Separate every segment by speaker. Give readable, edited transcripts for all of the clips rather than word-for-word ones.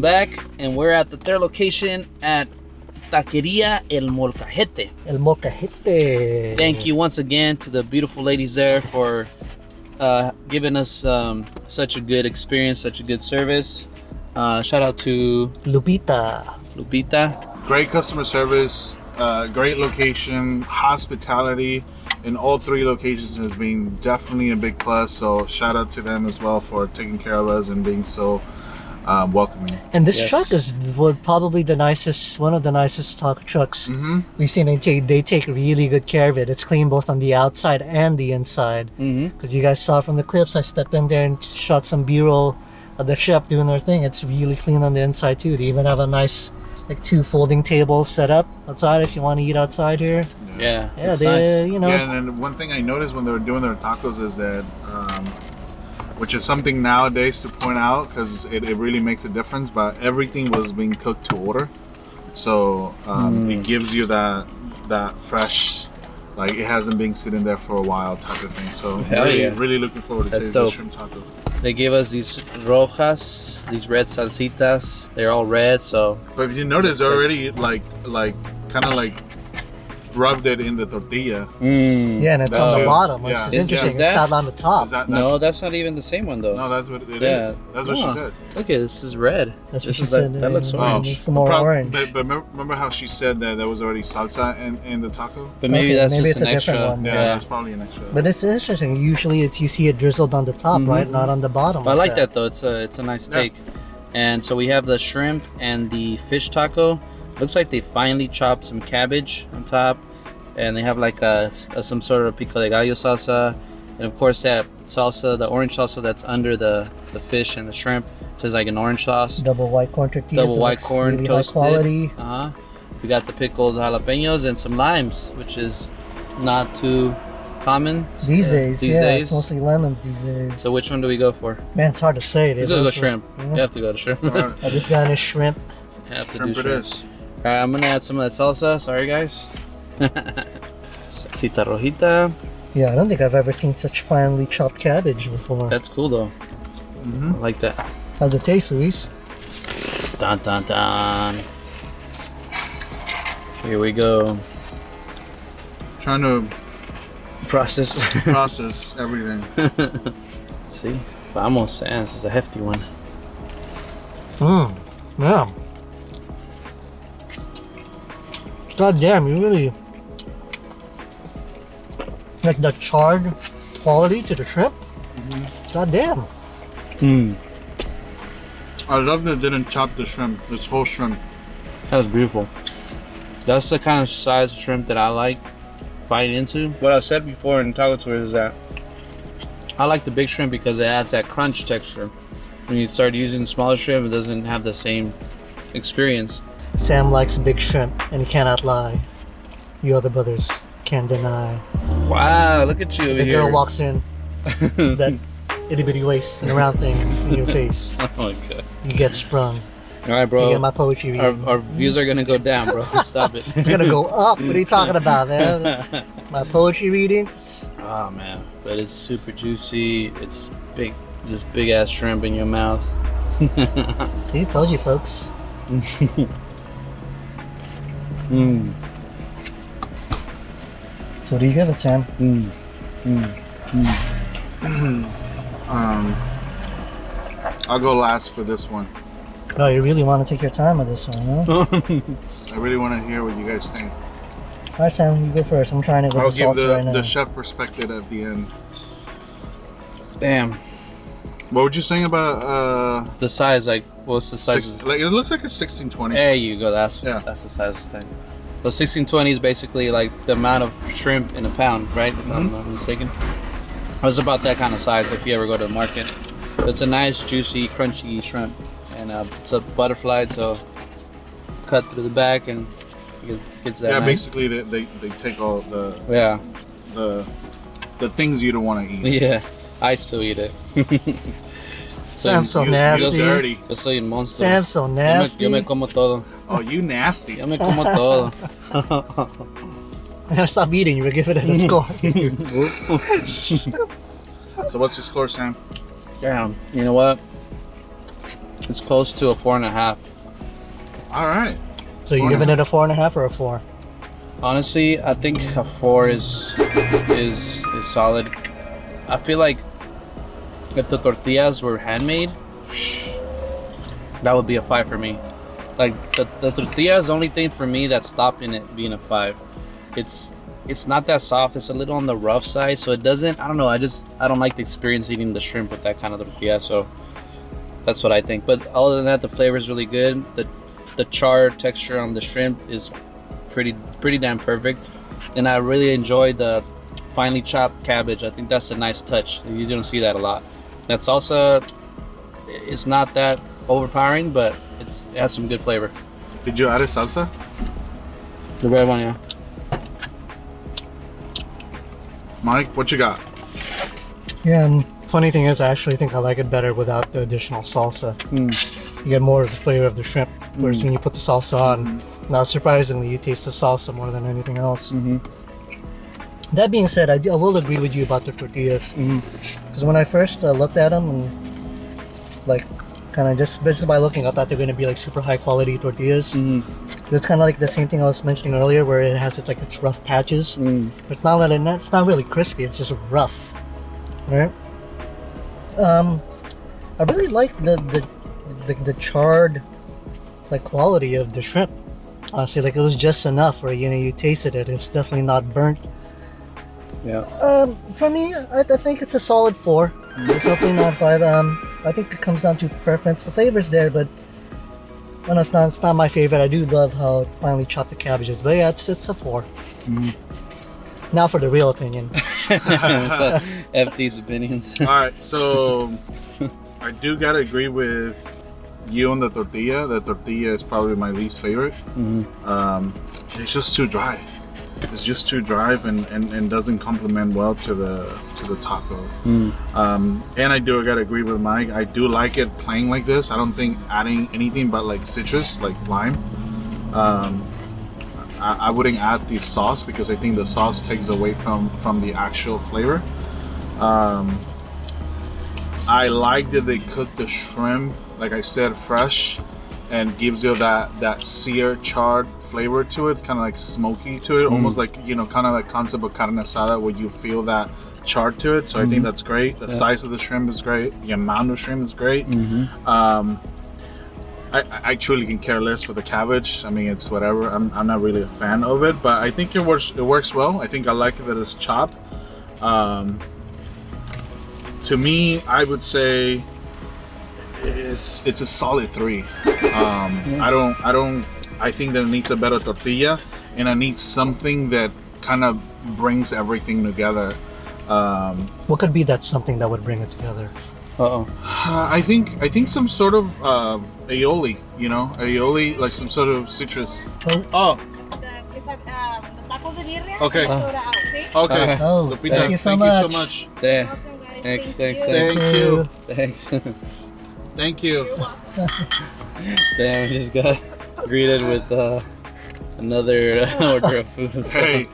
Speaker 1: back, and we're at the third location at Taqueria El Molcajete.
Speaker 2: El Molcajete.
Speaker 1: Thank you once again to the beautiful ladies there for giving us such a good experience, such a good service. Shout out to
Speaker 2: Lupita.
Speaker 3: Great customer service, great location, hospitality in all three locations has been definitely a big plus. So shout out to them as well for taking care of us and being so welcoming.
Speaker 2: And this truck is probably one of the nicest taco trucks we've seen. They take really good care of it. It's clean both on the outside and the inside. Because you guys saw from the clips, I stepped in there and shot some B-roll of the chef doing their thing. It's really clean on the inside too. They even have a nice two folding tables set up outside if you want to eat outside here.
Speaker 1: Yeah,
Speaker 2: they
Speaker 1: nice.
Speaker 2: you know.
Speaker 3: Yeah, and then one thing I noticed when they were doing their tacos is that which is something nowadays to point out because it really makes a difference, but everything was being cooked to order, so it gives you that fresh, like it hasn't been sitting there for a while type of thing. So really looking forward to tasting the shrimp taco.
Speaker 1: They gave us these rojas, these red salsitas. They're all red, so.
Speaker 3: But if you notice, they're already like kind of like rubbed it in the tortilla.
Speaker 2: Yeah, and it's on the bottom, which is interesting.
Speaker 1: Is that,
Speaker 2: it's not on the top.
Speaker 1: No, that's not even the same one though.
Speaker 3: No, that's what it is. That's what she said.
Speaker 1: Okay, this is red.
Speaker 2: That's what she said.
Speaker 1: That looks orange.
Speaker 2: It's more orange.
Speaker 3: But remember how she said that there was already salsa in the taco?
Speaker 1: But maybe that's
Speaker 2: maybe
Speaker 1: just
Speaker 2: it's
Speaker 1: an
Speaker 2: a
Speaker 1: extra.
Speaker 2: different one.
Speaker 3: Yeah, that's probably an extra.
Speaker 2: But it's interesting. Usually, you see it drizzled on the top, right? Not on the bottom.
Speaker 1: But I like that though. It's a nice take. And so we have the shrimp and the fish taco. Looks like they finally chopped some cabbage on top, and they have like some sort of pico de gallo salsa, and of course that salsa, the orange salsa that's under the fish and the shrimp, which is like an orange sauce.
Speaker 2: Double white corn tortillas.
Speaker 1: Double white corn
Speaker 2: really
Speaker 1: toasted.
Speaker 2: High quality.
Speaker 1: We got the pickled jalapenos and some limes, which is not too common
Speaker 2: these days.
Speaker 1: It's
Speaker 2: mostly lemons these days.
Speaker 1: So which one do we go for?
Speaker 2: Man, it's hard to say.
Speaker 1: Let's go shrimp. You have to go to shrimp.
Speaker 2: I just got in shrimp.
Speaker 1: Have to
Speaker 3: Shrimp
Speaker 1: do
Speaker 3: it
Speaker 1: shrimp.
Speaker 3: is.
Speaker 1: All right, I'm gonna add some of that salsa. Sorry, guys. Salsita rojita.
Speaker 2: Yeah, I don't think I've ever seen such finely chopped cabbage before.
Speaker 1: That's cool though. I like that.
Speaker 2: How's it taste, Luis?
Speaker 1: Dun dun dun. Here we go.
Speaker 3: Trying to
Speaker 1: Process.
Speaker 3: process everything.
Speaker 1: See? Vamos, this is a hefty one.
Speaker 2: Yeah. God damn, you really like the charred quality to the shrimp. God damn.
Speaker 3: I love that they didn't chop the shrimp, this whole shrimp.
Speaker 1: That was beautiful. That's the kind of size shrimp that I like biting into. What I said before in taco tours is that I like the big shrimp because it adds that crunch texture. When you start using smaller shrimp, it doesn't have the same experience.
Speaker 2: Sam likes big shrimp, and he cannot lie. You other brothers can't deny.
Speaker 1: Wow, look at you over
Speaker 2: The
Speaker 1: here.
Speaker 2: girl walks in, that itty bitty waist and the round things in your face.
Speaker 1: Oh my god.
Speaker 2: You get sprung.
Speaker 1: All right, bro.
Speaker 2: You get my poetry reading.
Speaker 1: Our views are gonna go down, bro. Stop it.
Speaker 2: It's gonna go up. What are you talking about, man? My poetry readings.
Speaker 1: Oh man, but it's super juicy. It's big, just big ass shrimp in your mouth.
Speaker 2: He told you, folks. So what do you give it, Sam?
Speaker 3: I'll go last for this one.
Speaker 2: Oh, you really want to take your time with this one, huh?
Speaker 3: I really want to hear what you guys think.
Speaker 2: Hi, Sam. You go first. I'm trying to go
Speaker 3: I'll
Speaker 2: the
Speaker 3: give
Speaker 2: salsa right now.
Speaker 3: the chef perspective at the end.
Speaker 1: Damn.
Speaker 3: What were you saying about
Speaker 1: The size, like, what's the size?
Speaker 3: like it looks like a 1620.
Speaker 1: There you go. That's
Speaker 3: Yeah.
Speaker 1: that's the size of the thing. So 1620 is basically like the amount of shrimp in a pound, right? If I'm not mistaken. It's about that kind of size if you ever go to the market. It's a nice, juicy, crunchy shrimp, and it's a butterfly, so cut through the back and it gets that.
Speaker 3: Yeah,
Speaker 1: nice.
Speaker 3: basically they take all the things you don't want to eat.
Speaker 1: Yeah, I still eat it.
Speaker 2: Sam's so
Speaker 3: You
Speaker 2: nasty.
Speaker 3: dirty.
Speaker 1: Yo soy un monstruo.
Speaker 2: Sam's so nasty.
Speaker 1: Yo me como todo.
Speaker 3: Oh, you nasty.
Speaker 1: Yo me como todo.
Speaker 2: I stop eating. You were giving it a score.
Speaker 3: So what's your score, Sam?
Speaker 1: Damn. You know what? It's close to a 4.5.
Speaker 3: All right.
Speaker 2: So you giving it a 4.5 or a 4?
Speaker 1: Honestly, I think a 4 is solid. I feel like if the tortillas were handmade, that would be a 5 for me. Like the tortilla is the only thing for me that's stopping it being a 5. It's not that soft. It's a little on the rough side, so it doesn't. I don't know. I don't like the experience eating the shrimp with that kind of tortilla. So that's what I think. But other than that, the flavor is really good. The char texture on the shrimp is pretty damn perfect, and I really enjoy the finely chopped cabbage. I think that's a nice touch. You don't see that a lot. That salsa, it's not that overpowering, but it has some good flavor.
Speaker 3: Did you add a salsa?
Speaker 1: The red one, yeah.
Speaker 3: Mike, what you got?
Speaker 2: Yeah, and funny thing is, I actually think I like it better without the additional salsa. You get more of the flavor of the shrimp, whereas when you put the salsa on, not surprisingly, you taste the salsa more than anything else. That being said, I will agree with you about the tortillas. Because when I first looked at them, and like kind of just by looking, I thought they're going to be like super high quality tortillas. It's kind of like the same thing I was mentioning earlier, where it has its rough patches. It's not it's not really crispy. It's just rough, right? I really like the charred like quality of the shrimp. Honestly, like it was just enough where you tasted it. It's definitely not burnt.
Speaker 1: Yeah.
Speaker 2: For me, I think it's a solid 4. It's definitely not 5. I think it comes down to preference. The flavor's there, but well, it's not my favorite. I do love how finely chopped the cabbage is, but yeah, it's a 4. Now for the real opinion.
Speaker 1: FD's opinions.
Speaker 3: All right, so I do gotta agree with you on the tortilla. The tortilla is probably my least favorite. It's just too dry. It's just too dry and doesn't complement well to the taco. And I do gotta agree with Mike. I do like it plain like this. I don't think adding anything but like citrus, like lime. I wouldn't add the sauce because I think the sauce takes away from the actual flavor. I like that they cook the shrimp, like I said, fresh, and gives you that seared, charred flavor to it, kind of like smoky to it, almost like, kind of like concept of carne asada where you feel that char to it. So I think that's great. The size of the shrimp is great. The amount of shrimp is great. I truly can care less for the cabbage. I mean, it's whatever. I'm not really a fan of it, but I think it works well. I think I like that it's chopped. To me, I would say it's a solid 3. I think that it needs a better tortilla, and I need something that kind of brings everything together.
Speaker 2: What could be that something that would bring it together?
Speaker 3: I think some sort of aioli, aioli, like some sort of citrus. Oh.
Speaker 4: The tacos de birria.
Speaker 3: Okay. Okay.
Speaker 2: Oh,
Speaker 3: Lupita,
Speaker 2: thank you so much.
Speaker 1: Yeah.
Speaker 4: Welcome, guys.
Speaker 3: Thank you.
Speaker 1: Thanks.
Speaker 3: Thank you.
Speaker 1: Damn, we just got greeted with another order of food. So.
Speaker 3: Hey,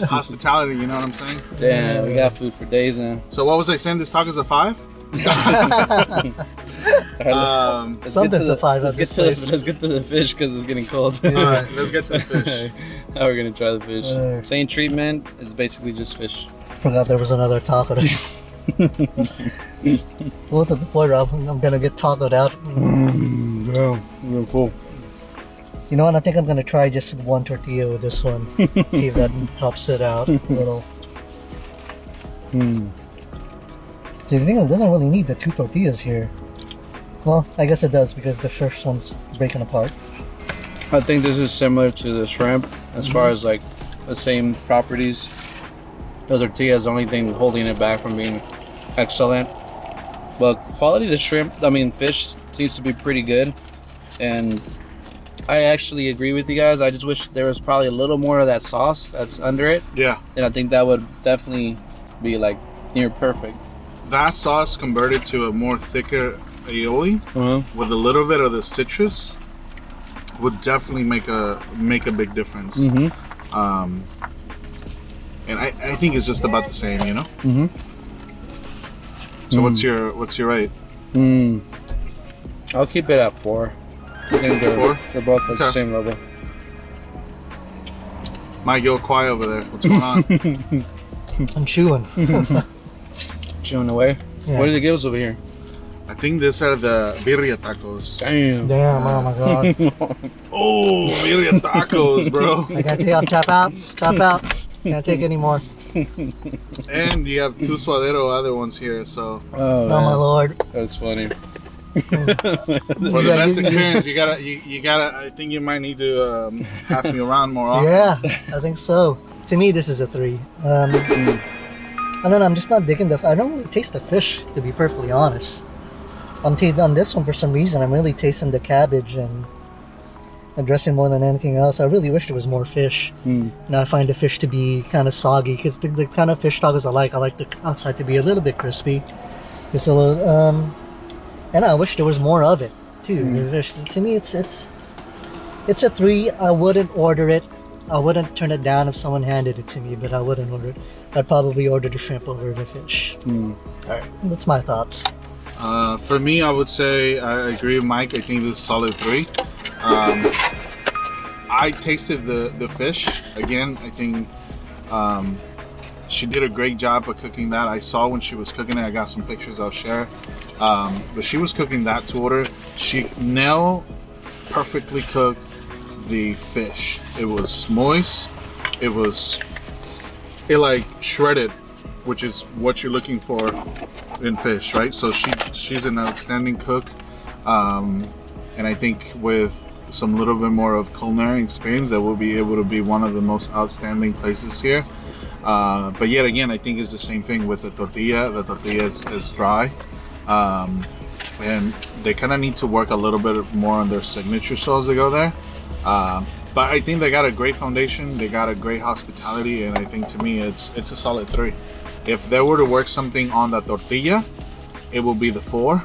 Speaker 3: hospitality, you know what I'm saying?
Speaker 1: Damn, we got food for days now.
Speaker 3: So what was I saying? This taco's a 5?
Speaker 2: Something's a 5 at this place.
Speaker 1: Let's get to the fish because it's getting cold.
Speaker 3: All right, let's get to the fish.
Speaker 1: Now we're gonna try the fish. Same treatment. It's basically just fish.
Speaker 2: Forgot there was another taco. What's at the point, Rob? I'm gonna get tacoed out.
Speaker 1: Yeah, real cool.
Speaker 2: You know what? I think I'm gonna try just one tortilla with this one. See if that helps it out a little. So the thing is, it doesn't really need the 2 tortillas here. Well, I guess it does because the first one's breaking apart.
Speaker 1: I think this is similar to the shrimp as far as like the same properties. The tortilla is the only thing holding it back from being excellent. But quality of the shrimp, fish seems to be pretty good. And I actually agree with you guys. I just wish there was probably a little more of that sauce that's under it.
Speaker 3: Yeah.
Speaker 1: And I think that would definitely be like near perfect.
Speaker 3: That sauce converted to a more thicker aioli with a little bit of the citrus would definitely make a big difference. And I think it's just about the same, So what's your rate?
Speaker 1: I'll keep it at 4. I think they're both at the same level.
Speaker 3: Mike, you're quiet over there. What's going on?
Speaker 2: I'm chewing.
Speaker 1: Chewing away.
Speaker 2: Yeah.
Speaker 1: What did they give us over here?
Speaker 3: I think these are the birria tacos.
Speaker 1: Damn.
Speaker 2: Damn, oh my god.
Speaker 3: Oh, birria tacos, bro.
Speaker 2: I gotta take out, tap out. Can't take any more.
Speaker 3: And you have 2 suadero other ones here, so
Speaker 1: Oh,
Speaker 2: Oh my
Speaker 1: man.
Speaker 2: lord.
Speaker 1: That's funny.
Speaker 3: for the best experience, you gotta. I think you might need to have me around more often.
Speaker 2: Yeah, I think so. To me, this is a 3. I don't know. I'm just not digging I don't really taste the fish, to be perfectly honest. On this one, for some reason, I'm really tasting the cabbage and the dressing more than anything else. I really wish there was more fish. And I find the fish to be kind of soggy because the kind of fish tacos I like the outside to be a little bit crispy. It's a little, and I wish there was more of it too. To me, it's a 3. I wouldn't order it. I wouldn't turn it down if someone handed it to me, but I wouldn't order it. I'd probably order the shrimp over the fish. Alright, that's my thoughts.
Speaker 3: For me, I would say I agree with Mike. I think this is solid 3. I tasted the fish. Again, I think she did a great job of cooking that. I saw when she was cooking it. I got some pictures I'll share. But she was cooking that to order. She perfectly cooked the fish. It was moist. It like shredded, which is what you're looking for in fish, right? So she's an outstanding cook, and I think with some little bit more of culinary experience, that will be able to be one of the most outstanding places here. But yet again, I think it's the same thing with the tortilla. The tortilla is dry, and they kind of need to work a little bit more on their signature sauce to go there. But I think they got a great foundation. They got a great hospitality, and I think to me it's a solid 3. If they were to work something on the tortilla, it will be the 4.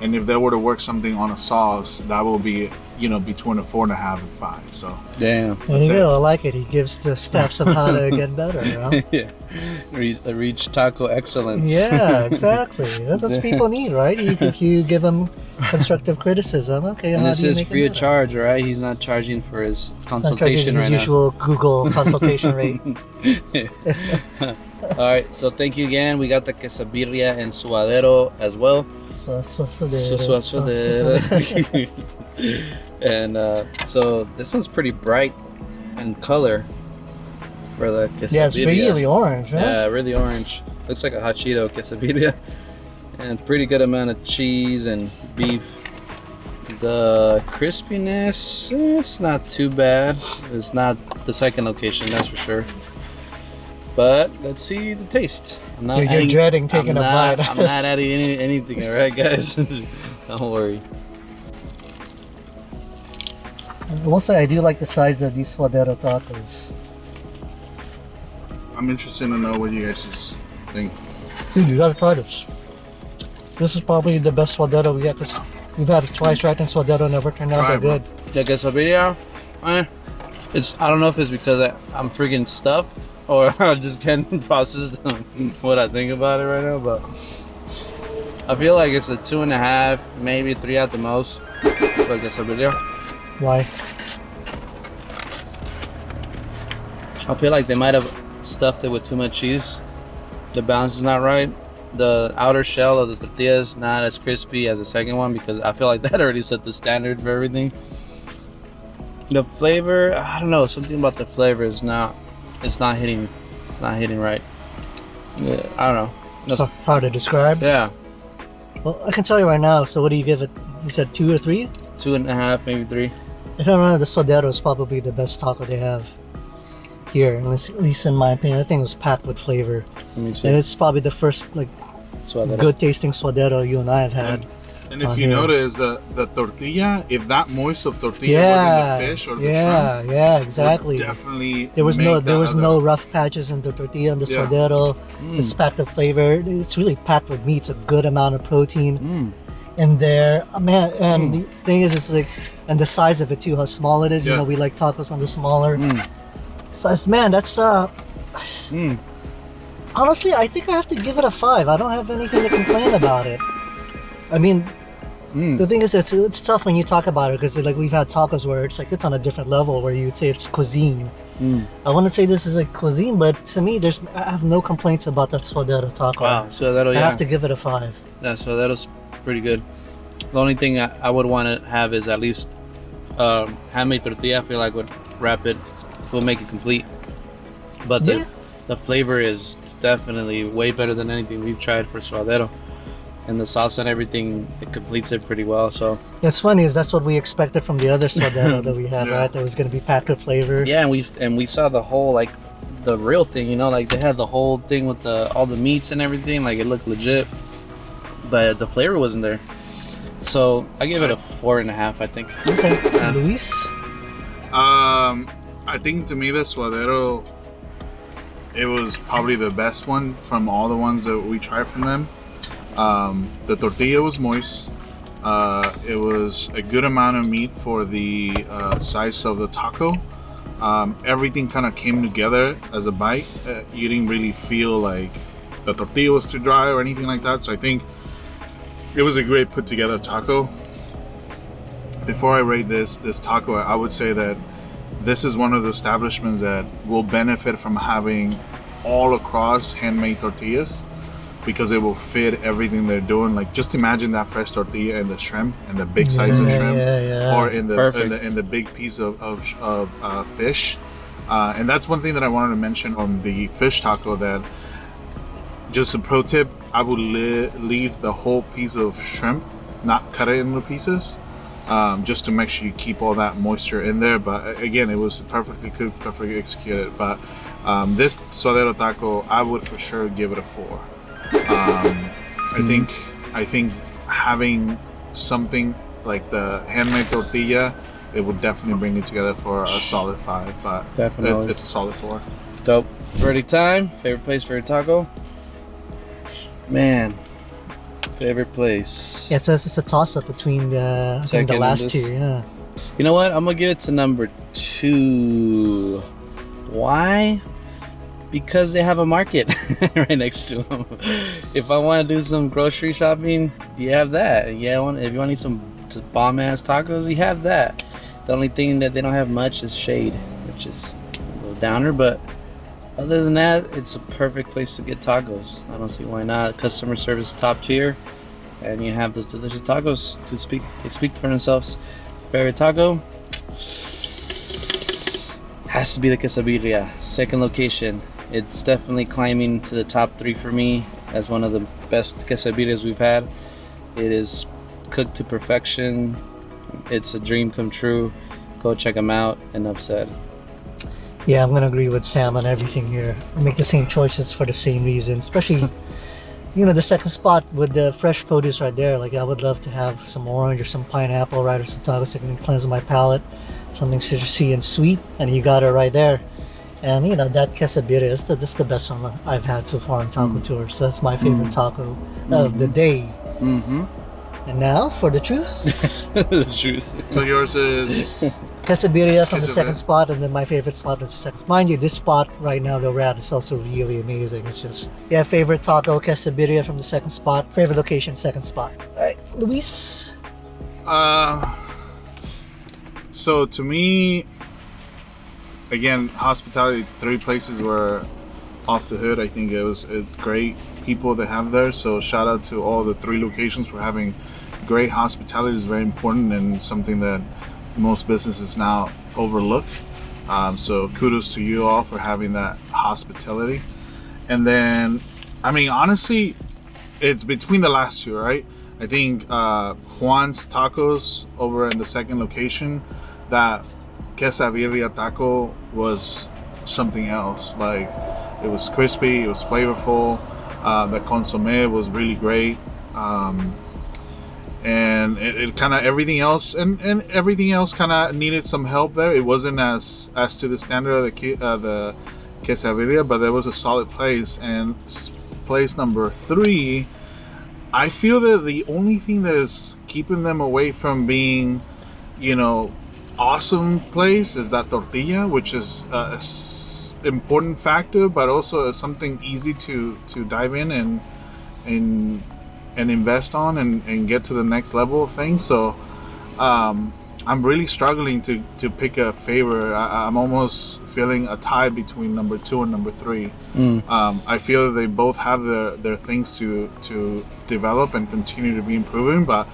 Speaker 3: And if they were to work something on a sauce, that will be, between a 4.5 and 5. So
Speaker 1: Damn.
Speaker 2: There you go. I like it. He gives the steps of how to get better. You know?
Speaker 1: Yeah. Reach taco excellence.
Speaker 2: Yeah, exactly. That's what people need, right? If you give them constructive criticism, okay.
Speaker 1: And
Speaker 2: how
Speaker 1: this
Speaker 2: do you
Speaker 1: is
Speaker 2: make it
Speaker 1: free of
Speaker 2: better?
Speaker 1: charge, right? He's not charging for his
Speaker 2: He's not charging
Speaker 1: consultation
Speaker 2: his
Speaker 1: right now.
Speaker 2: usual Google consultation rate.
Speaker 1: All right, so thank you again. We got the quesabirria and suadero as well. And so this one's pretty bright in color for the quesabirria.
Speaker 2: Yeah, it's really orange, right?
Speaker 1: Yeah, really orange. Looks like a hot Cheeto quesabirria. And pretty good amount of cheese and beef. The crispiness, it's not too bad. It's not the second location, that's for sure. But let's see the taste.
Speaker 2: You're dreading taking a bite.
Speaker 1: I'm not adding anything, all right, guys? Don't worry.
Speaker 2: I will say I do like the size of these suadero tacos.
Speaker 3: I'm interested to know what you guys think.
Speaker 2: Dude, you gotta try this. This is probably the best suadero we got. We've had it twice, right? And suadero never turned out that good.
Speaker 1: The quesabirria, I don't know if it's because I'm freaking stuffed or I just can't process what I think about it right now, but I feel like it's a 2.5, maybe 3 at the most for quesabirria.
Speaker 2: Why?
Speaker 1: I feel like they might have stuffed it with too much cheese. The balance is not right. The outer shell of the tortilla is not as crispy as the second one because I feel like that already set the standard for everything. The flavor, I don't know, something about the flavor is not hitting right. Yeah, I don't know.
Speaker 2: It's hard to describe.
Speaker 1: Yeah,
Speaker 2: Well, I can tell you right now. So what do you give it? You said 2 or 3?
Speaker 1: 2.5, maybe 3.
Speaker 2: If I'm wrong, the suadero is probably the best taco they have here, at least in my opinion. I think it was packed with flavor.
Speaker 1: Let me see.
Speaker 2: And it's probably the first
Speaker 1: Suadero.
Speaker 2: good tasting suadero you and I have had.
Speaker 3: And if
Speaker 2: on
Speaker 3: you
Speaker 2: here.
Speaker 3: notice the tortilla, if that moist of tortilla was in the fish or the shrimp,
Speaker 2: yeah, exactly.
Speaker 3: definitely
Speaker 2: There was
Speaker 3: make
Speaker 2: no rough patches in the tortilla and the
Speaker 3: Yeah.
Speaker 2: suadero. It's packed with flavor. It's really packed with meat. It's a good amount of protein in there. Man, and the thing is, it's like, and the size of it too, how small it is. You
Speaker 3: Yeah.
Speaker 2: know, we like tacos on the smaller size. Man, that's honestly, I think I have to give it a 5. I don't have anything to complain about it. I mean, The thing is, it's tough when you talk about it because like we've had tacos where it's like it's on a different level where you'd say it's cuisine. I want to say this is like cuisine, but to me, I have no complaints about that suadero taco.
Speaker 1: Wow, suadero,
Speaker 2: I have to give it a 5.
Speaker 1: Yeah, suadero's pretty good. The only thing I would want to have is at least handmade tortilla. I feel like would wrap it, will make it complete. But the flavor is definitely way better than anything we've tried for suadero. And the sauce and everything, it completes it pretty well. So
Speaker 2: it's funny is that's what we expected from the other suadero that we had, right? That was going to be packed with flavor.
Speaker 1: Yeah, and we saw the whole like the real thing, you know, like they had the whole thing with all the meats and everything, like it looked legit, but the flavor wasn't there. So I give it a 4.5, I think.
Speaker 2: Okay, Luis.
Speaker 3: I think to me the suadero, it was probably the best one from all the ones that we tried from them. The tortilla was moist. It was a good amount of meat for the size of the taco. Everything kind of came together as a bite. You didn't really feel like the tortilla was too dry or anything like that. So I think it was a great put together taco. Before I rate this taco, I would say that this is one of the establishments that will benefit from having all across handmade tortillas, because it will fit everything they're doing. Like just imagine that fresh tortilla and the shrimp and the big size of shrimp, or in the big piece of fish. And that's one thing that I wanted to mention on the fish taco, that just a pro tip, I would leave the whole piece of shrimp, not cut it into pieces, just to make sure you keep all that moisture in there. But again, it was perfectly cooked, perfectly executed. But this suadero taco, I would for sure give it a 4. I think having something like the handmade tortilla, it would definitely bring it together for a solid 5. But
Speaker 1: definitely,
Speaker 3: it's a solid 4.
Speaker 1: Dope. Verdict time. Favorite place for your taco? Man, favorite place.
Speaker 2: Yeah, it's a toss up between the last two. Yeah.
Speaker 1: You know what? I'm gonna give it to number 2. Why? Because they have a market right next to them. If I want to do some grocery shopping, you have that. If you want to eat some bomb ass tacos, you have that. The only thing that they don't have much is shade, which is a little downer. But other than that, it's a perfect place to get tacos. I don't see why not. Customer service top tier, and you have those delicious tacos to speak. They speak for themselves. Favorite taco has to be the quesabirria. Second location. It's definitely climbing to the top 3 for me as one of the best quesabirrias we've had. It is cooked to perfection. It's a dream come true. Go check them out. Enough said.
Speaker 2: Yeah, I'm gonna agree with Sam on everything here. I make the same choices for the same reason, especially the second spot with the fresh produce right there. Like I would love to have some orange or some pineapple, right, or some tacos that can cleanse my palate, something citrusy and sweet, and you got it right there. And that quesabirria is the best one I've had so far on Taco Tour. So that's my favorite taco of the day. And now for the truth.
Speaker 1: The truth.
Speaker 3: So yours is
Speaker 2: quesabirria from the second spot, and then my favorite spot is the second. Mind you, this spot right now that we're at is also really amazing. It's just favorite taco quesabirria from the second spot. Favorite location, second spot. All right, Luis.
Speaker 3: So to me, again, hospitality, 3 places were off the hood. I think it was great people that have there. So shout out to all the 3 locations for having great hospitality. Is very important and something that most businesses now overlook. So kudos to you all for having that hospitality. And then, I mean, honestly, it's between the last 2, right? I think Juan's Tacos over in the second location, that quesabirria taco was something else. Like it was crispy, it was flavorful, the consomme was really great, and it kind of everything else kind of needed some help there. It wasn't as to the standard of the quesabirria, but there was a solid place. And place number 3, I feel that the only thing that is keeping them away from being awesome place is that tortilla, which is an important factor, but also something easy to dive in and and invest on and get to the next level of things. So I'm really struggling to pick a favorite. I'm almost feeling a tie between number 2 and number 3. I feel that they both have their things to develop and continue to be improving, but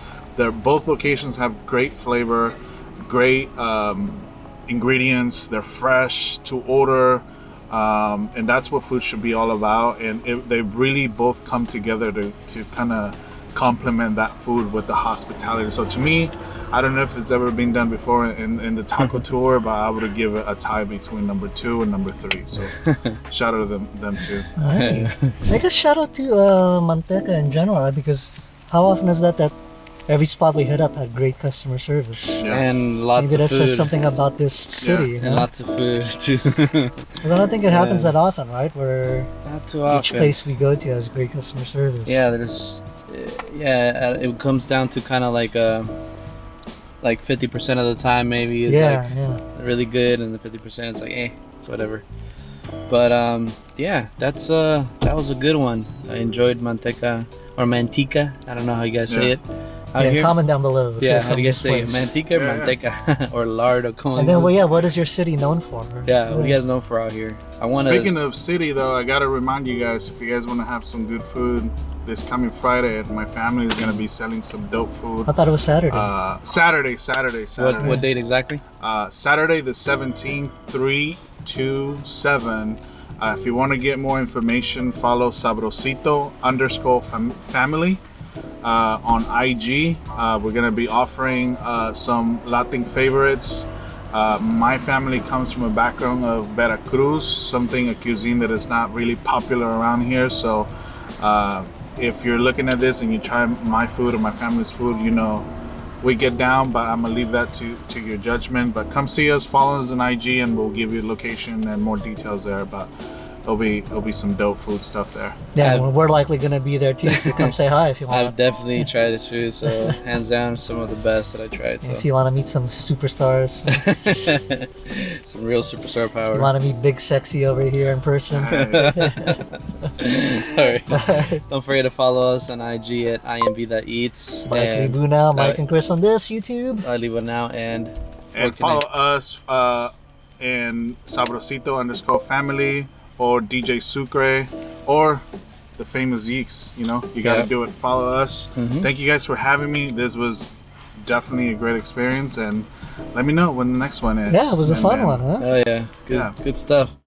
Speaker 3: both locations have great flavor, great ingredients. They're fresh to order, and that's what food should be all about. And they really both come together to kind of complement that food with the hospitality. So to me, I don't know if it's ever been done before in the taco tour, but I would give it a tie between number 2 and number 3. So shout out to them too.
Speaker 2: All right. I guess shout out to Manteca in general, right? Because how often is that every spot we hit up had great customer service?
Speaker 3: Yeah.
Speaker 1: And lots
Speaker 2: Maybe
Speaker 1: of
Speaker 2: that
Speaker 1: food.
Speaker 2: says something about this city.
Speaker 1: And lots of food too.
Speaker 2: 'Cause I don't think it happens that often, right? Where
Speaker 1: Not too often.
Speaker 2: each place we go to has great customer service.
Speaker 1: Yeah, it comes down to kind of like 50% of the time maybe is really good, and the 50% is like it's whatever. But yeah, that was a good one. I enjoyed Manteca or Manteca. I don't know how you guys say it out here.
Speaker 2: Comment down below. If
Speaker 1: Yeah,
Speaker 2: you're
Speaker 1: how
Speaker 2: from
Speaker 1: do you guys
Speaker 2: this
Speaker 1: say it?
Speaker 2: place.
Speaker 1: Manteca or Manteca or lard or cones?
Speaker 2: And then, what is your city known for?
Speaker 1: Yeah, what do you guys know for out here?
Speaker 3: Speaking of city, though, I gotta remind you guys, if you guys want to have some good food this coming Friday, my family is gonna be selling some dope food.
Speaker 2: I thought it was Saturday.
Speaker 3: Saturday.
Speaker 1: What date exactly?
Speaker 3: Saturday the 17th, 3 to 7. If you want to get more information, follow Sabrosito_family on IG. We're gonna be offering some Latin favorites. My family comes from a background of Veracruz, a cuisine that is not really popular around here. So if you're looking at this and you try my food or my family's food, we get down, but I'm gonna leave that to your judgment. But come see us, follow us on IG, and we'll give you location and more details there. But there'll be some dope food stuff there.
Speaker 2: Yeah, we're likely gonna be there too, so come say hi if you want.
Speaker 1: I've definitely tried this food, so hands down some of the best that I tried. So
Speaker 2: if you want to meet some superstars,
Speaker 1: some real superstar power.
Speaker 2: you want to meet Big Sexy over here in person.
Speaker 1: Alright. Don't forget to follow us on IG at IMV.eats.
Speaker 2: Mike Ribuna, Mike and Chris on this YouTube.
Speaker 1: I leave it now and
Speaker 3: follow us in Sabrosito_family or DJ Sucre or the famous Yeeks. You gotta do it. Follow us. Thank you guys for having me. This was definitely a great experience, and let me know when the next one is.
Speaker 2: Yeah, it was a fun one, huh?
Speaker 1: Oh yeah, good stuff.